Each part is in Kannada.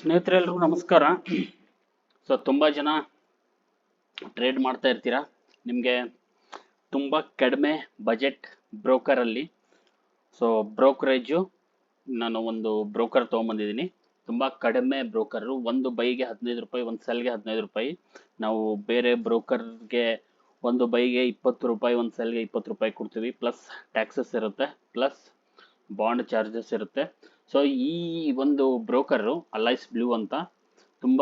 ಸ್ನೇಹಿತರೆಲ್ಲರಿಗೂ ನಮಸ್ಕಾರ. ತುಂಬ ಜನ ಟ್ರೇಡ್ ಮಾಡ್ತಾ ಇರ್ತೀರಾ. ನಿಮಗೆ ತುಂಬ ಕಡಿಮೆ ಬಜೆಟ್ ಬ್ರೋಕರಲ್ಲಿ ಬ್ರೋಕರೇಜು ನಾನು ಒಂದು ಬ್ರೋಕರ್ ತೊಗೊಂಬಂದಿದ್ದೀನಿ. ತುಂಬ ಕಡಿಮೆ ಬ್ರೋಕರು, ಒಂದು ಬೈಗೆ 15 ರೂಪಾಯಿ, ಒಂದು ಸೆಲ್ಗೆ 15 ರೂಪಾಯಿ. ನಾವು ಬೇರೆ ಬ್ರೋಕರ್ಗೆ ಒಂದು ಬೈಗೆ 20 ರೂಪಾಯಿ, ಒಂದು ಸೆಲ್ಗೆ 20 ರೂಪಾಯಿ ಕೊಡ್ತೀವಿ. ಪ್ಲಸ್ ಟ್ಯಾಕ್ಸಸ್ ಇರುತ್ತೆ, ಪ್ಲಸ್ ಬಾಂಡ್ ಚಾರ್ಜಸ್ ಇರುತ್ತೆ. ಈ ಒಂದು ಬ್ರೋಕರು ಅಲೈಸ್ ಬ್ಲೂ ಅಂತ ತುಂಬ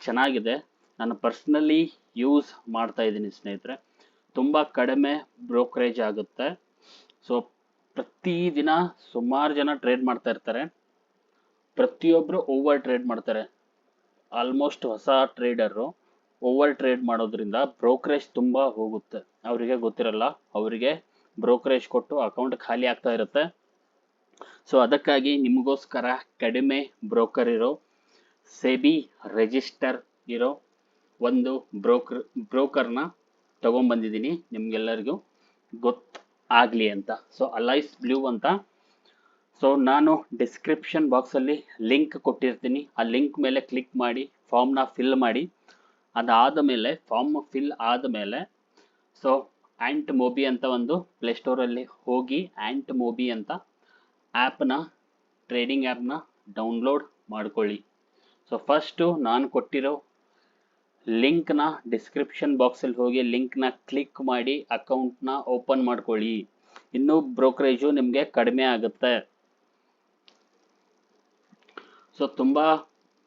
ಚೆನ್ನಾಗಿದೆ. ನಾನು ಪರ್ಸ್ನಲಿ ಯೂಸ್ ಮಾಡ್ತಾ ಇದ್ದೀನಿ ಸ್ನೇಹಿತರೆ. ತುಂಬ ಕಡಿಮೆ ಬ್ರೋಕರೇಜ್ ಆಗುತ್ತೆ. ಪ್ರತಿದಿನ ಸುಮಾರು ಜನ ಟ್ರೇಡ್ ಮಾಡ್ತಾ ಇರ್ತಾರೆ. ಪ್ರತಿಯೊಬ್ಬರು ಓವರ್ ಟ್ರೇಡ್ ಮಾಡ್ತಾರೆ. ಆಲ್ಮೋಸ್ಟ್ ಹೊಸ ಟ್ರೇಡರು ಓವರ್ ಟ್ರೇಡ್ ಮಾಡೋದ್ರಿಂದ ಬ್ರೋಕರೇಜ್ ತುಂಬ ಹೋಗುತ್ತೆ. ಅವರಿಗೆ ಗೊತ್ತಿರಲ್ಲ, ಅವರಿಗೆ ಬ್ರೋಕರೇಜ್ ಕೊಟ್ಟು ಅಕೌಂಟ್ ಖಾಲಿ ಆಗ್ತಾ ಇರುತ್ತೆ. ಅದಕ್ಕಾಗಿ ನಿಮಗೋಸ್ಕರ ಕಡಿಮೆ ಬ್ರೋಕರ್ ಇರೋ, ಸೆಬಿ ರಿಜಿಸ್ಟರ್ ಇರೋ ಒಂದು ಬ್ರೋಕರ್ನ ತಗೊಂಡ್ಬಂದಿದ್ದೀನಿ ನಿಮ್ಗೆಲ್ಲರಿಗೂ ಗೊತ್ತಾಗಲಿ ಅಂತ. ಅಲೈಸ್ ಬ್ಲೂ ಅಂತ. ನಾನು ಡಿಸ್ಕ್ರಿಪ್ಷನ್ ಬಾಕ್ಸಲ್ಲಿ ಲಿಂಕ್ ಕೊಟ್ಟಿರ್ತೀನಿ. ಆ ಲಿಂಕ್ ಮೇಲೆ ಕ್ಲಿಕ್ ಮಾಡಿ ಫಾರ್ಮ್ನ ಫಿಲ್ ಮಾಡಿ. ಅದಾದ ಮೇಲೆ ಫಾರ್ಮ್ ಫಿಲ್ ಆದಮೇಲೆ ಆ್ಯಂಟ್ ಮೋಬಿ ಅಂತ ಒಂದು ಪ್ಲೇಸ್ಟೋರಲ್ಲಿ ಹೋಗಿ ಆ್ಯಂಟ್ ಮೋಬಿ ಅಂತ ಟ್ರೇಡಿಂಗ್ ಆ್ಯಪ್ನ ಡೌನ್ಲೋಡ್ ಮಾಡ್ಕೊಳ್ಳಿ. ಫಸ್ಟು ನಾನು ಕೊಟ್ಟಿರೋ ಲಿಂಕ್ನ ಡಿಸ್ಕ್ರಿಪ್ಷನ್ ಬಾಕ್ಸಲ್ಲಿ ಹೋಗಿ ಲಿಂಕ್ನ ಕ್ಲಿಕ್ ಮಾಡಿ ಅಕೌಂಟ್ನ ಓಪನ್ ಮಾಡ್ಕೊಳ್ಳಿ. ಇನ್ನೂ ಬ್ರೋಕರೇಜು ನಿಮಗೆ ಕಡಿಮೆ ಆಗುತ್ತೆ. ತುಂಬ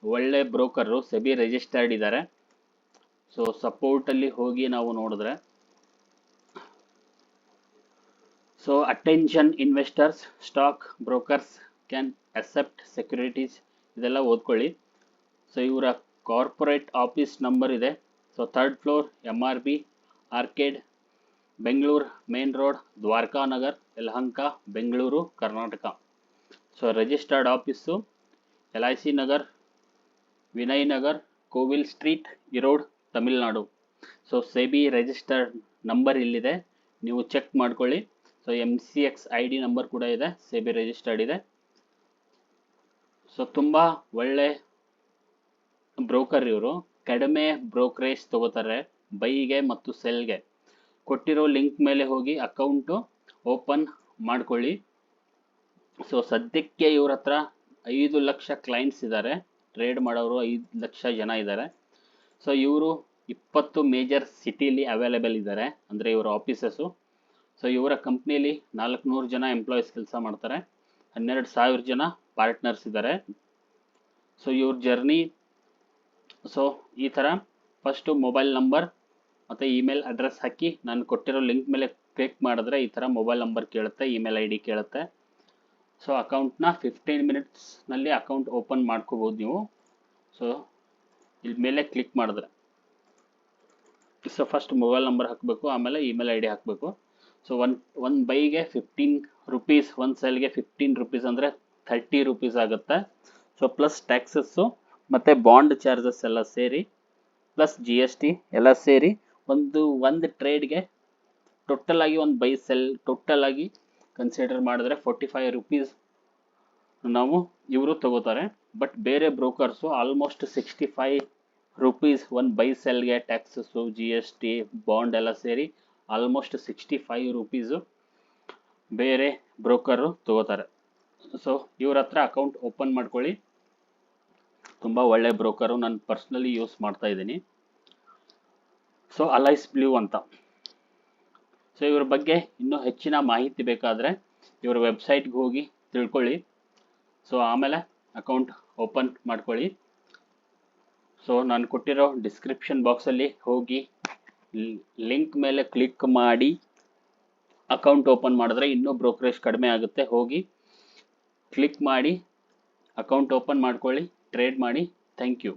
ಒಳ್ಳೆ ಬ್ರೋಕರು ಸೆಬಿ ರಿಜಿಸ್ಟರ್ಡ್ ಇದ್ದಾರೆ. ಸಪೋರ್ಟಲ್ಲಿ ಹೋಗಿ ನಾವು ನೋಡಿದ್ರೆ attention investors, stock brokers can accept securities, ಇದೆಲ್ಲ ಓದ್ಕೊಳ್ಳಿ. ಇವರ ಕಾರ್ಪೊರೇಟ್ ಆಫೀಸ್ ನಂಬರ್ ಇದೆ. 3rd floor, MRB arcade, Bengaluru main road, Dwaraka Nagar, Yelahanka, Bengaluru, Karnataka. Registered office LIC Nagar, Vinay Nagar, Kovil street, Erode, Tamil Nadu. SEBI registered number ಇಲ್ಲಿದೆ, ನೀವು ಚೆಕ್ ಮಾಡ್ಕೊಳ್ಳಿ. MCX ID ನಂಬರ್ ಕೂಡ ಇದೆ, ಸೆಬಿ ರಿಜಿಸ್ಟರ್ಡ್ ಇದೆ. ತುಂಬ ಒಳ್ಳೆ ಬ್ರೋಕರ್ ಇವರು. ಕಡಿಮೆ ಬ್ರೋಕರೇಜ್ ತಗೋತಾರೆ ಬೈಗೆ ಮತ್ತು ಸೆಲ್ಗೆ. ಕೊಟ್ಟಿರೋ ಲಿಂಕ್ ಮೇಲೆ ಹೋಗಿ ಅಕೌಂಟು ಓಪನ್ ಮಾಡ್ಕೊಳ್ಳಿ. ಸದ್ಯಕ್ಕೆ ಇವ್ರ ಹತ್ರ 5 ಲಕ್ಷ ಕ್ಲೈಂಟ್ಸ್ ಇದ್ದಾರೆ. ಟ್ರೇಡ್ ಮಾಡೋರು 5 ಲಕ್ಷ ಜನ ಇದ್ದಾರೆ. ಇವರು 20 ಮೇಜರ್ ಸಿಟಿಲಿ ಅವೈಲೇಬಲ್ ಇದ್ದಾರೆ, ಅಂದರೆ ಇವರ ಆಫೀಸಸ್ಸು. ಇವರ ಕಂಪ್ನಿಯಲ್ಲಿ 400 ಜನ ಎಂಪ್ಲಾಯೀಸ್ ಕೆಲಸ ಮಾಡ್ತಾರೆ. 12,000 ಜನ ಪಾರ್ಟ್ನರ್ಸ್ ಇದ್ದಾರೆ. ಇವ್ರ ಜರ್ನಿ ಈ ಥರ. ಫಸ್ಟು ಮೊಬೈಲ್ ನಂಬರ್ ಮತ್ತು ಇಮೇಲ್ ಅಡ್ರೆಸ್ ಹಾಕಿ ನಾನು ಕೊಟ್ಟಿರೋ ಲಿಂಕ್ ಮೇಲೆ ಕ್ಲಿಕ್ ಮಾಡಿದ್ರೆ ಈ ಥರ ಮೊಬೈಲ್ ನಂಬರ್ ಕೇಳುತ್ತೆ, ಇಮೇಲ್ ID ಕೇಳುತ್ತೆ. ಅಕೌಂಟ್ನ 15 ಮಿನಿಟ್ಸ್ನಲ್ಲಿ ಅಕೌಂಟ್ ಓಪನ್ ಮಾಡ್ಕೋಬೋದು ನೀವು. ಇಲ್ಲಿ ಮೇಲೆ ಕ್ಲಿಕ್ ಮಾಡಿದ್ರೆ ಫಸ್ಟ್ ಮೊಬೈಲ್ ನಂಬರ್ ಹಾಕಬೇಕು, ಆಮೇಲೆ ಇಮೇಲ್ ID ಹಾಕಬೇಕು. ಒಂದು ಬೈಗೆ 15 ರೂಪೀಸ್, ಒಂದು ಸೆಲ್ಗೆ 15 ರೂಪೀಸ್ ಅಂದರೆ 30 ರೂಪೀಸ್ ಆಗುತ್ತೆ. ಪ್ಲಸ್ ಟ್ಯಾಕ್ಸಸ್ಸು ಮತ್ತು ಬಾಂಡ್ ಚಾರ್ಜಸ್ ಎಲ್ಲ ಸೇರಿ, ಪ್ಲಸ್ GST ಎಲ್ಲ ಸೇರಿ ಒಂದು ಟ್ರೇಡ್ಗೆ ಟೋಟಲಾಗಿ ಒಂದು ಬೈ ಸೆಲ್ ಟೋಟಲಾಗಿ ಕನ್ಸಿಡರ್ ಮಾಡಿದ್ರೆ 45 ರೂಪೀಸ್ ಇವರು ತಗೋತಾರೆ. ಬಟ್ ಬೇರೆ ಬ್ರೋಕರ್ಸು ಆಲ್ಮೋಸ್ಟ್ 65 ರೂಪೀಸ್ ಒಂದು ಬೈ ಸೆಲ್ಗೆ, ಟ್ಯಾಕ್ಸಸ್ಸು, GST, ಬಾಂಡ್ ಎಲ್ಲ ಸೇರಿ ಆಲ್ಮೋಸ್ಟ್ 65 ರೂಪೀಸು ಬೇರೆ ಬ್ರೋಕರು ತಗೋತಾರೆ. ಇವ್ರ ಹತ್ರ ಅಕೌಂಟ್ ಓಪನ್ ಮಾಡ್ಕೊಳ್ಳಿ. ತುಂಬ ಒಳ್ಳೆ ಬ್ರೋಕರು, ನಾನು ಪರ್ಸ್ನಲಿ ಯೂಸ್ ಮಾಡ್ತಾ ಇದ್ದೀನಿ. ಅಲೈಸ್ ಬ್ಲೂ ಅಂತ. ಇವ್ರ ಬಗ್ಗೆ ಇನ್ನೂ ಹೆಚ್ಚಿನ ಮಾಹಿತಿ ಬೇಕಾದರೆ ಇವ್ರ ವೆಬ್ಸೈಟ್ಗೆ ಹೋಗಿ ತಿಳ್ಕೊಳ್ಳಿ. ಆಮೇಲೆ ಅಕೌಂಟ್ ಓಪನ್ ಮಾಡ್ಕೊಳ್ಳಿ. ನಾನು ಕೊಟ್ಟಿರೋ ಡಿಸ್ಕ್ರಿಪ್ಷನ್ ಬಾಕ್ಸಲ್ಲಿ ಹೋಗಿ ಲಿಂಕ್ ಮೇಲೆ ಕ್ಲಿಕ್ ಮಾಡಿ ಅಕೌಂಟ್ ಓಪನ್ ಮಾಡಿದ್ರೆ ಇನ್ನೂ ಬ್ರೋಕರೇಜ್ ಕಡಿಮೆ ಆಗುತ್ತೆ. ಹೋಗಿ ಕ್ಲಿಕ್ ಮಾಡಿ ಅಕೌಂಟ್ ಓಪನ್ ಮಾಡ್ಕೊಳ್ಳಿ, ಟ್ರೇಡ್ ಮಾಡಿ. Thank you.